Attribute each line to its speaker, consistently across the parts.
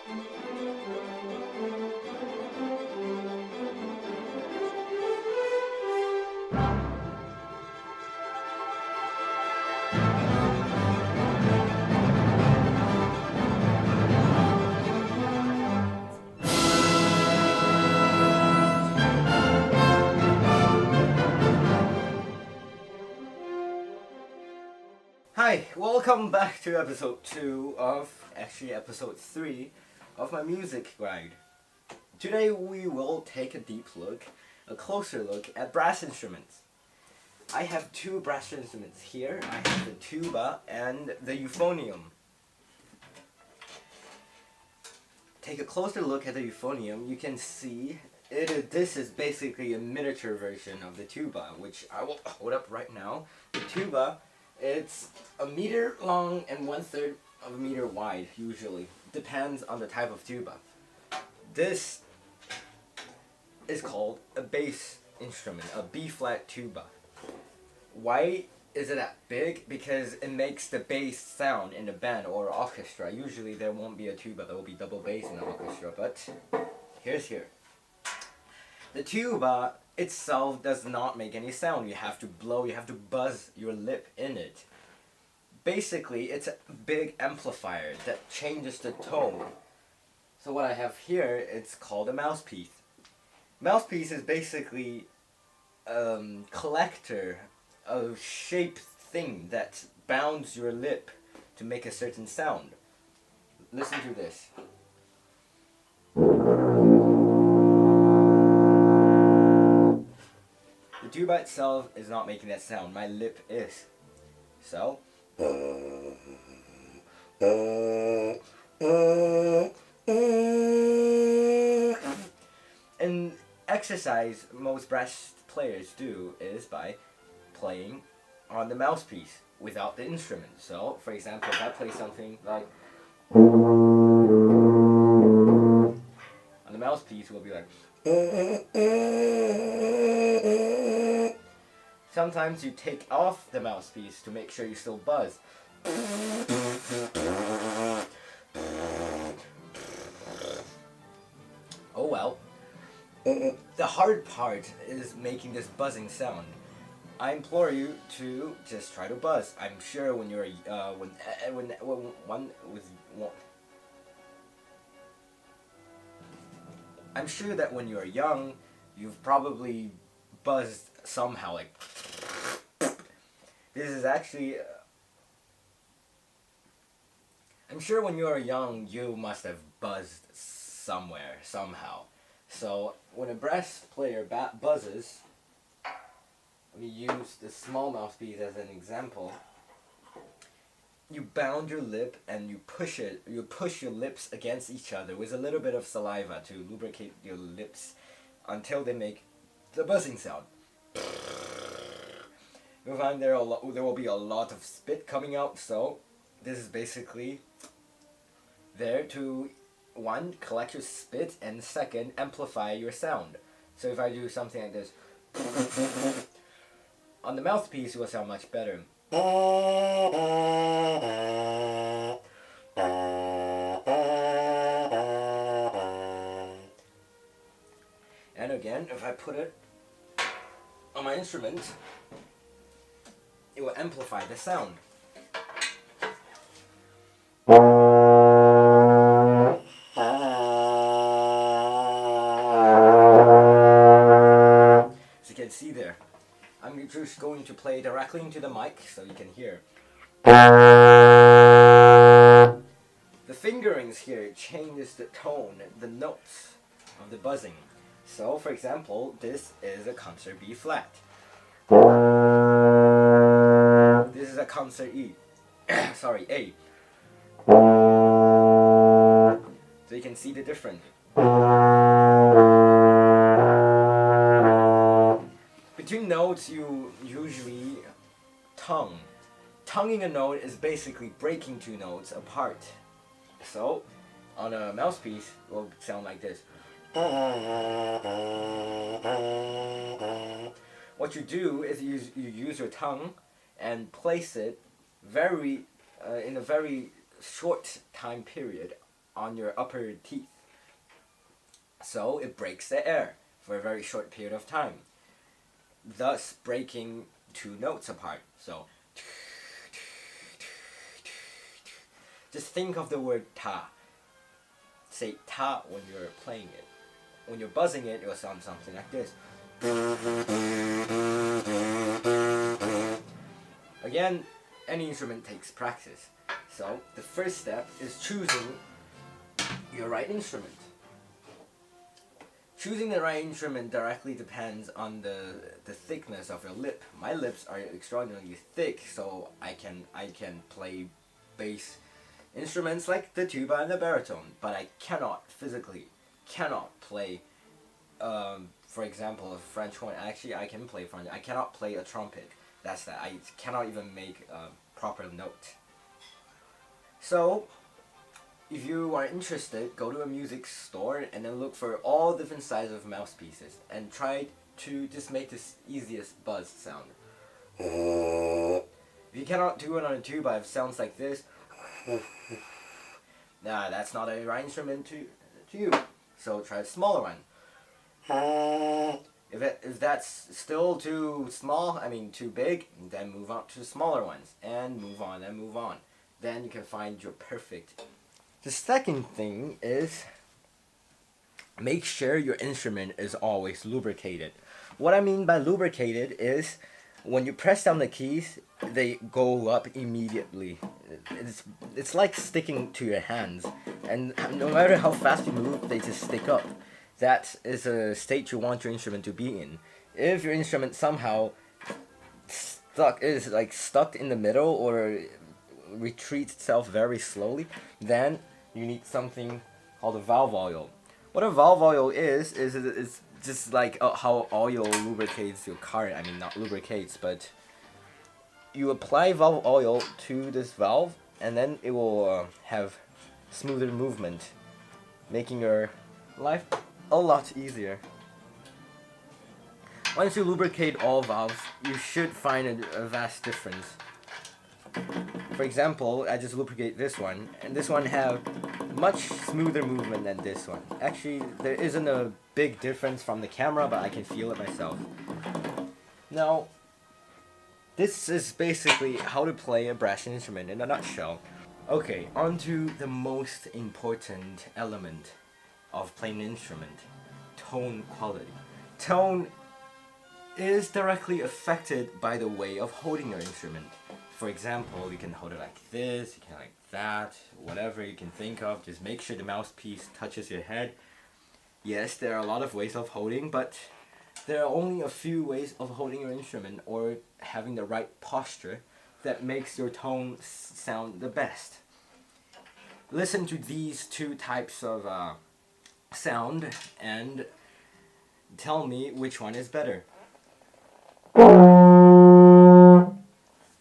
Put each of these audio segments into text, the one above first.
Speaker 1: Hi, welcome back to episode 2 actually episode 3 of my music guide. Today we will take a closer look at brass instruments. I have two brass instruments here. I have the tuba and the euphonium. Take a closer look at the euphonium. You can see this is basically a miniature version of the tuba, which I will hold up right now. The tuba, it's a meter long and 1/3 of a meter wide, usually. Depends on the type of tuba. This is called a bass instrument, a B-flat tuba. Why is it that big? Because it makes the bass sound in a band or orchestra. Usually there won't be a tuba, there will be double bass in the orchestra, but here's here. The tuba itself does not make any sound. You have to blow, you have to buzz your lip in it. Basically, it's a big amplifier that changes the tone. So what I have here, it's called a mouthpiece. Mouthpiece is basically a collector, a shaped thing that bounds your lip to make a certain sound. Listen to this. The tuba itself is not making that sound, my lip is. So, an exercise most brass players do is by playing on the mouthpiece without the instrument. So, for example, if I play something like on the mouthpiece, it will be like. Sometimes you take off the mouthpiece to make sure you still buzz. Oh well. The hard part is making this buzzing sound. I implore you to just try to buzz. I'm sure when you're I'm sure that when you're young, you've probably buzzed somehow, like. This is actually. I'm sure when you were young, you must have buzzed somewhere, somehow. So when a brass player buzzes, let me use the small mouthpiece as an example. You bound your lip and you push your lips against each other with a little bit of saliva to lubricate your lips until they make the buzzing sound. You'll find there will be a lot of spit coming out, so this is basically there to, one, collect your spit, and second, amplify your sound. So if I do something like this, on the mouthpiece it will sound much better. And again, if I put it on my instrument, it will amplify the sound. As you can see there, I'm just going to play directly into the mic so you can hear. The fingerings here changes the tone, the notes of the buzzing. So, for example, this is a concert B flat. This is a concert E. Sorry, A. So you can see the difference. Between notes, you usually tongue. Tonguing a note is basically breaking two notes apart. So, on a mouthpiece, it will sound like this. What you do is you use your tongue and place it in a very short time period on your upper teeth. So it breaks the air for a very short period of time, thus breaking two notes apart. So just think of the word ta. Say ta when you're playing it. When you're buzzing it, it will sound something like this. Again, any instrument takes practice. So the first step is choosing your right instrument. Choosing the right instrument directly depends on the thickness of your lip. My lips are extraordinarily thick, so I can play bass instruments like the tuba and the baritone, but I physically cannot play, for example, a French horn. Actually, I can play French. I cannot play a trumpet. That's that. I cannot even make a proper note. So, if you are interested, go to a music store and then look for all different sizes of mouthpieces and try to just make this easiest buzz sound. If you cannot do it on a tuba, it sounds like this. Nah, that's not a right instrument to you. So try a smaller one. If that's still too small, too big, then move on to smaller ones and move on and move on. Then you can find your perfect. The second thing is make sure your instrument is always lubricated. What I mean by lubricated is when you press down the keys, they go up immediately. It's like sticking to your hands, and no matter how fast you move, they just stick up. That is a state you want your instrument to be in. If your instrument somehow stuck in the middle or retreats itself very slowly, then you need something called a valve oil. What a valve oil is just like how oil lubricates your car. Not lubricates, but you apply valve oil to this valve, and then it will have smoother movement, making your life a lot easier. Once you lubricate all valves, you should find a vast difference. For example, I just lubricate this one, and this one have much smoother movement than this one. Actually, there isn't a big difference from the camera, but I can feel it myself. Now, this is basically how to play a brass instrument in a nutshell. Okay, on to the most important element of playing an instrument, tone quality. Tone is directly affected by the way of holding your instrument. For example, you can hold it like this, you can like that, whatever you can think of. Just make sure the mouthpiece touches your head. Yes, there are a lot of ways of holding, but there are only a few ways of holding your instrument or having the right posture that makes your tone sound the best. Listen to these two types of sound and tell me which one is better.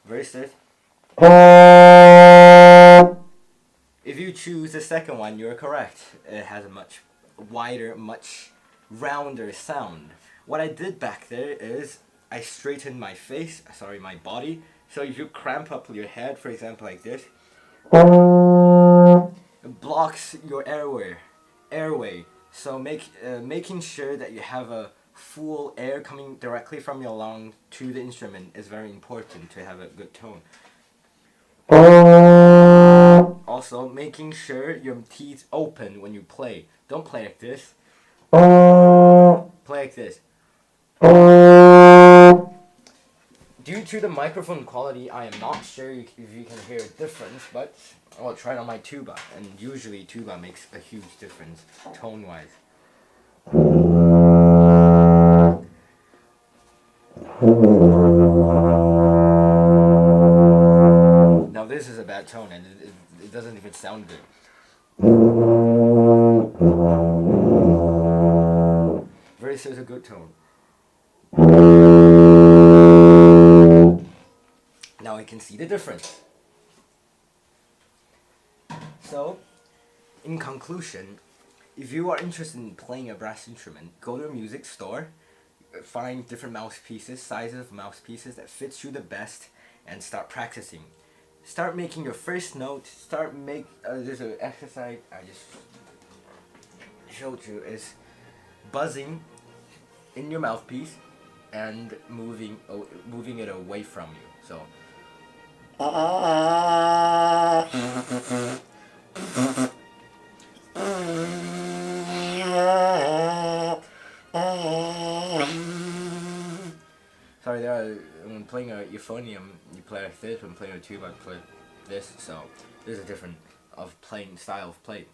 Speaker 1: Versus. If you choose the second one, you're correct. It has a much wider, much rounder sound. What I did back there is I straightened my body. So if you cramp up your head, for example, like this, it blocks your airway. So making sure that you have a full air coming directly from your lung to the instrument is very important to have a good tone. Also, making sure your teeth open when you play. Don't play like this. Play like this. Due to the microphone quality, I am not sure if you can hear a difference, but I'll try it on my tuba, and usually tuba makes a huge difference tone-wise. Now this is a bad tone, and it doesn't even sound good. Versus a good tone. Now I can see the difference. So, in conclusion, if you are interested in playing a brass instrument, go to a music store, find different mouthpieces, sizes of mouthpieces that fits you the best, and start practicing. start making your first note. There's an exercise I just showed you is buzzing in your mouthpiece and moving it away from you. So. Sorry, when playing a euphonium, you play like this. When playing a tuba, you play this. So there's a different style of play.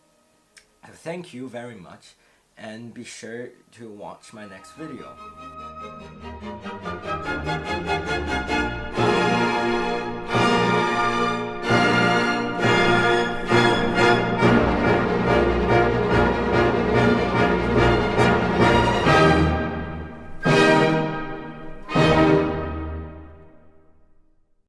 Speaker 1: So thank you very much, and be sure to watch my next video.